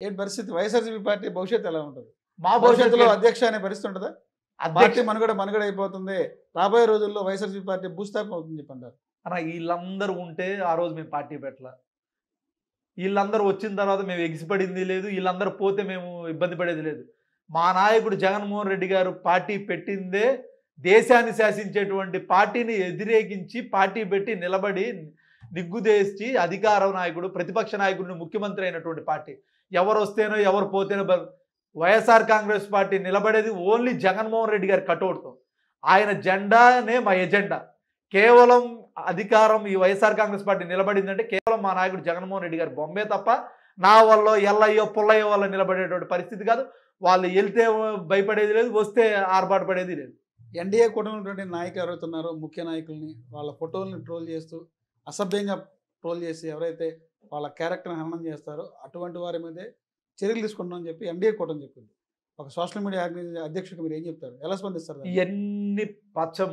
ఏంటి పరిస్థితి? వైఎస్ఆర్‌సీపీ పార్టీ భవిష్యత్తు ఎలా ఉంటది? మా భవిష్యత్తులో భవిష్యత్తులో అధ్యక్ష అనే పరిస్థితి ఉంటదా? అధ్యక్ష పార్టీ మనుగడ అయిపోతుంది. రాబోయే రోజుల్లో వైఎస్ఆర్‌సీపీ పార్టీ భూస్థాపన అవుతుందని చెప్పంటారు. అన్న వీళ్ళందరూ ఉంటే ఆ రోజు మేము పార్టీ పెట్టలా. ఈళ్ళందరూ వచ్చిన తర్వాత మేము ఎగిసిపడింది లేదు. ఈళ్ళందరూ పోతే మేము ఇబ్బంది పడేది లేదు. మా నాయకుడు జగన్మోహన్ రెడ్డి గారు పార్టీ పెట్టిందే దేశాన్ని శాసించేటువంటి పార్టీని ఎదిరేగించి పార్టీ పెట్టి నిలబడి నిగ్గుదేసి అధికార నాయకుడు, ప్రతిపక్ష నాయకుడిని ముఖ్యమంత్రి అయినటువంటి పార్టీ. ఎవరు వస్తేనో ఎవరు పోతేనో వైఎస్ఆర్ కాంగ్రెస్ పార్టీ నిలబడేది ఓన్లీ జగన్మోహన్ రెడ్డి గారి కటౌట్‌తో. ఆయన జెండానే మా ఎజెండా. కేవలం అధికారం ఈ వైఎస్ఆర్ కాంగ్రెస్ పార్టీ నిలబడిందంటే కేవలం మా నాయకుడు జగన్మోహన్ రెడ్డి గారి బొమ్మే తప్ప నా వల్ల ఎల్లయ్యో పుల్లయ్యో వల్ల నిలబడేటువంటి పరిస్థితి కాదు. వాళ్ళు వెళ్తే భయపడేది లేదు, వస్తే ఆర్భాట పడేది లేదు. ఎన్డీఏ కూటమిలో ఉన్నటువంటి నాయకులు ఎవరైతే ఉన్నారో ముఖ్య నాయకుల్ని వాళ్ళ ఫోటోల్ని ట్రోల్ చేస్తూ అసభ్యంగా ట్రోల్ చేసి ఎవరైతే వాళ్ళ క్యారెక్టర్ని హననం చేస్తారో అటువంటి వారి మీదే చర్యలు తీసుకుంటామని చెప్పి ఎన్డీఏ కూటమి చెప్పింది. ఒక సోషల్ మీడియా అధ్యక్షుడికి మీరు ఏం చెప్తారు? ఎలా స్పందిస్తారు దానికి? ఇవన్నీ పచ్చ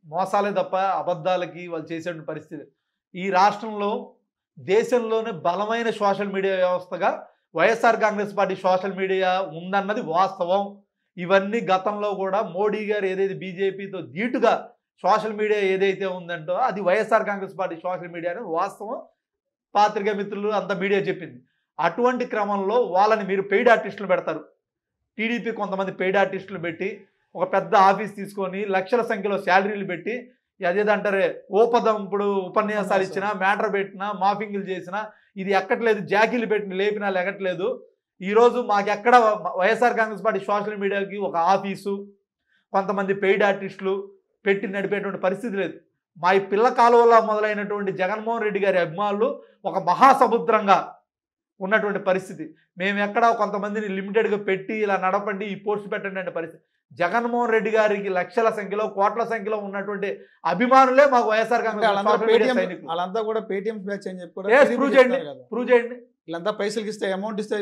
మోసాలే తప్ప అబద్ధాలకి వాళ్ళు చేసేటువంటి పరిస్థితి. ఈ రాష్ట్రంలో దేశంలోనే బలమైన సోషల్ మీడియా వ్యవస్థగా వైఎస్ఆర్ కాంగ్రెస్ పార్టీ సోషల్ మీడియా ఉందన్నది వాస్తవం. ఇవన్నీ గతంలో కూడా మోడీ గారు ఏదైతే బీజేపీతో ధీటుగా సోషల్ మీడియా ఏదైతే ఉందంటో అది వైఎస్ఆర్ కాంగ్రెస్ పార్టీ సోషల్ మీడియా అనేది వాస్తవం. పాత్రికా మిత్రులు అంత మీడియా చెప్పింది. అటువంటి క్రమంలో వాళ్ళని మీరు పెయిడ్ ఆర్టిస్టులు పెడతారు. టీడీపీ కొంతమంది పెయిడ్ ఆర్టిస్టులు పెట్టి ఒక పెద్ద ఆఫీస్ తీసుకొని లక్షల సంఖ్యలో శాలరీలు పెట్టి అదేదంటారే ఓపదంపుడు ఉపన్యాసాలు ఇచ్చినా, మ్యాటర్ పెట్టినా, మాఫింగ్లు చేసినా ఇది ఎక్కట్లేదు, జాకీలు పెట్టిన లేపినా లెగట్లేదు. ఈరోజు మాకెక్కడ వైఎస్ఆర్ కాంగ్రెస్ పార్టీ సోషల్ మీడియాకి ఒక ఆఫీసు, కొంతమంది పెయిడ్ ఆర్టిస్టులు పెట్టి నడిపేటువంటి పరిస్థితి లేదు. మా ఈ పిల్ల కాలువలో మొదలైనటువంటి జగన్మోహన్ రెడ్డి గారి అభిమానులు ఒక మహాసముద్రంగా ఉన్నటువంటి పరిస్థితి. మేము ఎక్కడ కొంతమందిని లిమిటెడ్గా పెట్టి ఇలా నడపండి, ఈ పోస్ట్ పెట్టండి అంటే పరిస్థితి. జగన్మోహన్ రెడ్డి గారికి లక్షల సంఖ్యలో, కోట్ల సంఖ్యలో ఉన్నటువంటి అభిమానులే మాకు వైఎస్ఆర్ కాంగ్రెస్ వాళ్ళంతా కూడా పేటిఎం బ్యాచ్ అని చెప్పి ప్రూవ్ చేయండి, ప్రూవ్ చేయండి. వీళ్ళంతా పైసలకి ఇస్తే అమౌంట్ ఇస్తే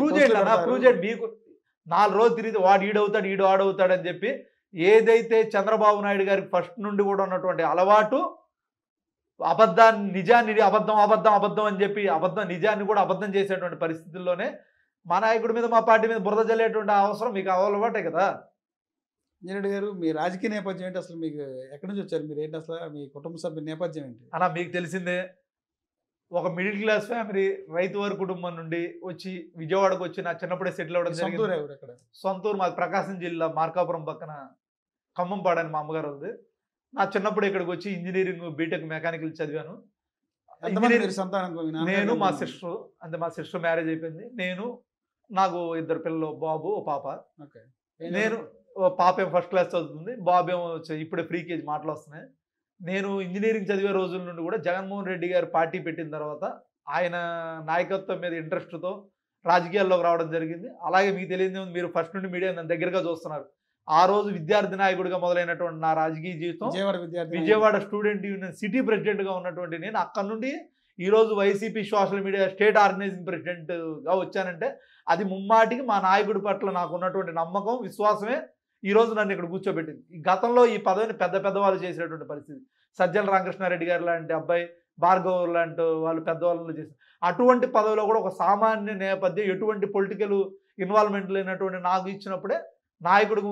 ప్రూవ్ చేయండి అన్న, ప్రూవ్ చేయండి. మీకు 4 రోజులు తిరిగితే వాడు ఈడవుతాడు, ఈడు ఆడవుతాడు అని చెప్పి ఏదైతే చంద్రబాబు నాయుడు గారికి ఫస్ట్ నుండి కూడా ఉన్నటువంటి అలవాటు అబద్ధాన్ని నిజాన్ని అబద్ధం అబద్ధం అబద్ధం అని చెప్పి నిజాన్ని కూడా అబద్ధం చేసేటువంటి పరిస్థితుల్లోనే మా నాయకుడి మీద మా పార్టీ మీద బురద జల్లేటువంటి అవసరం మీకు అలవాటే కదా. ఇంజనీర్ గారు, మీ రాజకీయ నేపథ్యం ఏంటి? అసలు మీకు ఎక్కడి నుంచి వచ్చారు? మీరు ఏంటి అసలు? మీ కుటుంబ సభ్యుల నేపథ్యం ఏంటి? అలా మీకు తెలిసిందే, ఒక మిడిల్ క్లాస్ ఫ్యామిలీ, రైతు వారి కుటుంబం నుండి వచ్చి విజయవాడకు వచ్చి నా చిన్నప్పుడే సెటిల్ అవ్వడం జరిగింది. సొంతూరు మాది ప్రకాశం జిల్లా మార్కాపురం పక్కన ఖమ్మంపాడు అని మా అమ్మగారు ఉంది. నా చిన్నప్పుడు ఇక్కడికి వచ్చి ఇంజనీరింగ్ బీటెక్ మెకానికల్ చదివాను. నేను మా సిస్టర్, అంటే మా సిస్టర్ మ్యారేజ్ అయిపోయింది. నాకు 2 పిల్లలు, బాబు ఓ పాప. నేను పాప ఏమో ఫస్ట్ క్లాస్ చదువుతుంది, బాబు ఏమో ఇప్పుడే ప్రీ కేజీ మాటలు వస్తున్నాయి. నేను ఇంజనీరింగ్ చదివే రోజుల నుండి కూడా జగన్మోహన్ రెడ్డి గారు పార్టీ పెట్టిన తర్వాత ఆయన నాయకత్వం మీద ఇంట్రెస్ట్తో రాజకీయాల్లోకి రావడం జరిగింది. అలాగే మీకు తెలియదు, మీరు ఫస్ట్ నుండి మీడియా నన్ను దగ్గరగా చూస్తున్నారు. ఆ రోజు విద్యార్థి నాయకుడిగా మొదలైనటువంటి నా రాజకీయ జీవితం విజయవాడ స్టూడెంట్ యూనియన్ సిటీ ప్రెసిడెంట్గా ఉన్నటువంటి నేను అక్కడ నుండి ఈరోజు YCP social media state organizing ప్రెసిడెంట్గా వచ్చానంటే అది ముమ్మాటికి మా నాయకుడి పట్ల నాకు ఉన్నటువంటి నమ్మకం, విశ్వాసమే ఈరోజు నన్ను ఇక్కడ కూర్చోబెట్టింది. ఈ గతంలో ఈ పదవిని పెద్దవాళ్ళు చేసేటువంటి పరిస్థితి. సజ్జల రామకృష్ణారెడ్డి గారు లాంటి అబ్బాయి, భార్గవ్ లాంటి వాళ్ళు పెద్దవాళ్ళు చేశారు. అటువంటి పదవిలో కూడా ఒక సామాన్య నేపథ్యం, ఎటువంటి పొలిటికల్ ఇన్వాల్వ్మెంట్ లేనటువంటి నాకు ఇచ్చినప్పుడే నాయకుడు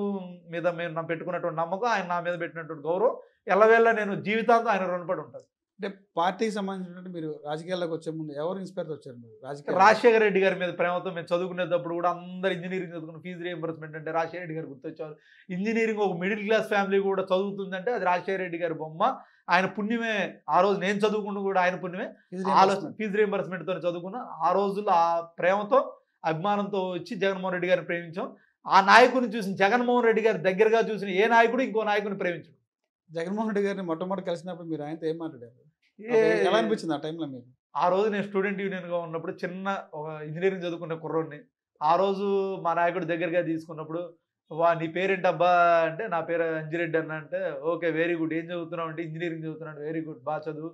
మీద మేము పెట్టుకున్నటువంటి నమ్మకం, ఆయన నా మీద పెట్టినటువంటి గౌరవం ఎల్లవేళ నేను జీవితాంతం ఆయన రుణపడి ఉంటాను. అంటే పార్టీకి సంబంధించినట్టు మీరు రాజకీయాల్లోకి వచ్చే ముందు ఎవరు ఇన్స్పైర్ వచ్చారు? మీరు రాజశేఖర రెడ్డి గారి మీద ప్రేమతో మేము చదువుకునేటప్పుడు కూడా అందరు ఇంజనీరింగ్ చదువుకున్న ఫీజు రీఎంబర్స్మెంట్ అంటే రాజశేఖర రెడ్డి గారు గుర్తొచ్చారు. ఇంజనీరింగ్ ఒక మిడిల్ క్లాస్ ఫ్యామిలీ కూడా చదువుతుందంటే అది రాజశేఖర రెడ్డి గారి బొమ్మ, ఆయన పుణ్యమే. ఆ రోజు నేను చదువుకున్న కూడా ఆయన పుణ్యమే. ఆలోచన ఫీజు రీఎంబర్స్మెంట్తో చదువుకున్న ఆ రోజుల్లో ఆ ప్రేమతో అభిమానంతో వచ్చి జగన్మోహన్ రెడ్డి గారిని ప్రేమించాం. ఆ నాయకుడిని చూసిన, జగన్మోహన్ రెడ్డి గారి దగ్గరగా చూసిన ఏ నాయకుడు ఇంకో నాయకుడిని ప్రేమించడు. జగన్మోహన్ రెడ్డి గారిని మొట్టమొదటి కలిసినప్పుడు మీరు ఆయనతో ఏం మాట్లాడారు? ఎలా అనిపించింది ఆ టైంలో మీకు? ఆ రోజు నేను స్టూడెంట్ యూనియన్గా ఉన్నప్పుడు చిన్న ఒక ఇంజనీరింగ్ చదువుకున్న కుర్రోడిని ఆ రోజు మా నాయకుడి దగ్గరగా తీసుకున్నప్పుడు, నీ పేరేంటబ్బా అంటే నా పేరు అంజిరెడ్డి అన్న అంటే, ఓకే వెరీ గుడ్, ఏం చదువుతున్నావు అంటే ఇంజనీరింగ్ చదువుతున్నాను, వెరీ గుడ్, బాగా చదువు,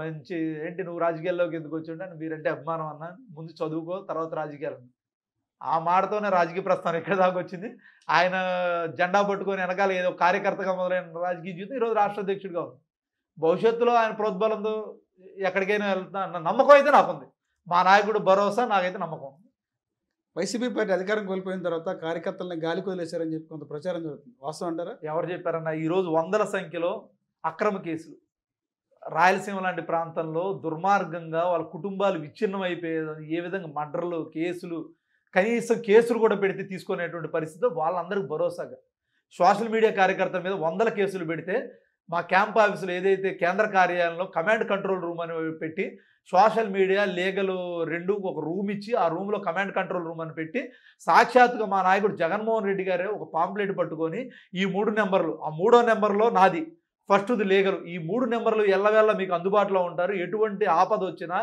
మంచి, ఏంటి నువ్వు రాజకీయాల్లోకి ఎందుకు వచ్చి మీరంటే అభిమానం అన్న, ముందు చదువుకో తర్వాత రాజకీయాలు. ఆ మాటతోనే రాజకీయ ప్రస్థానం ఎక్కడ దాకా వచ్చింది. ఆయన జెండా పట్టుకొని వెనకాల ఏదో కార్యకర్తగా మొదలైన రాజకీయ జీవితం ఈరోజు రాష్ట్ర అధ్యక్షుడిగా ఉంది. భవిష్యత్తులో ఆయన ప్రోద్బలంతో ఎక్కడికైనా వెళ్తా అన్న నమ్మకం అయితే నాకుంది. మా నాయకుడు భరోసా నాకైతే నమ్మకం. వైసీపీ పార్టీ అధికారం కోల్పోయిన తర్వాత కార్యకర్తల్ని గాలి కొదిలేశారని చెప్పి కొంత ప్రచారం జరుగుతుంది, వాస్తవం అంటారా? ఎవరు చెప్పారన్నా? ఈరోజు వందల సంఖ్యలో అక్రమ కేసులు రాయలసీమ లాంటి ప్రాంతంలో దుర్మార్గంగా వాళ్ళ కుటుంబాలు విచ్ఛిన్నం అయిపోయేది, ఏ విధంగా మర్డర్లు, కేసులు, కనీసం కేసులు కూడా పెడితే తీసుకునేటువంటి పరిస్థితి వాళ్ళందరికీ భరోసాగా సోషల్ మీడియా కార్యకర్తల మీద వందల కేసులు పెడితే మా క్యాంప్ ఆఫీసులో ఏదైతే కేంద్ర కార్యాలయంలో కమాండ్ కంట్రోల్ రూమ్ అని పెట్టి సోషల్ మీడియా లీగల్ రెండు ఒక రూమ్ ఇచ్చి ఆ రూమ్లో కమాండ్ కంట్రోల్ రూమ్ అని పెట్టి సాక్షాత్తుగా మా నాయకుడు జగన్మోహన్ రెడ్డి గారే ఒక పాంప్లెట్ పట్టుకొని ఈ 3 నెంబర్లు, ఆ 3వ నెంబర్లో నాది, ఫస్ట్ది లీగల్, ఈ 3 నెంబర్లు ఎల్లవేళ మీకు అందుబాటులో ఉంటారు, ఎటువంటి ఆపద వచ్చినా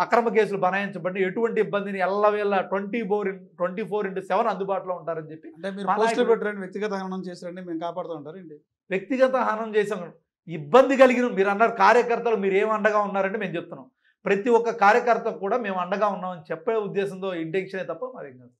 అక్రమ కేసులు బనాయించబడి ఎటువంటి ఇబ్బందిని ఎల్లవేళ 24/7 అందుబాటులో ఉంటారని చెప్పి అంటే మీరు పోస్టులు పెట్టారని వ్యక్తిగత హననం చేశారని మేము కాపాడుతూ ఉంటారు ఏంటి? వ్యక్తిగత హనం చేసాం. ఇబ్బంది కలిగిన మీరు అన్నారు కార్యకర్తలు మీరు ఏం అండగా ఉన్నారంటే మేము చెప్తున్నాం ప్రతి ఒక్క కార్యకర్త కూడా మేము అండగా ఉన్నామని చెప్పే ఉద్దేశంతో ఇంటెన్షనే తప్ప మాది కాదు.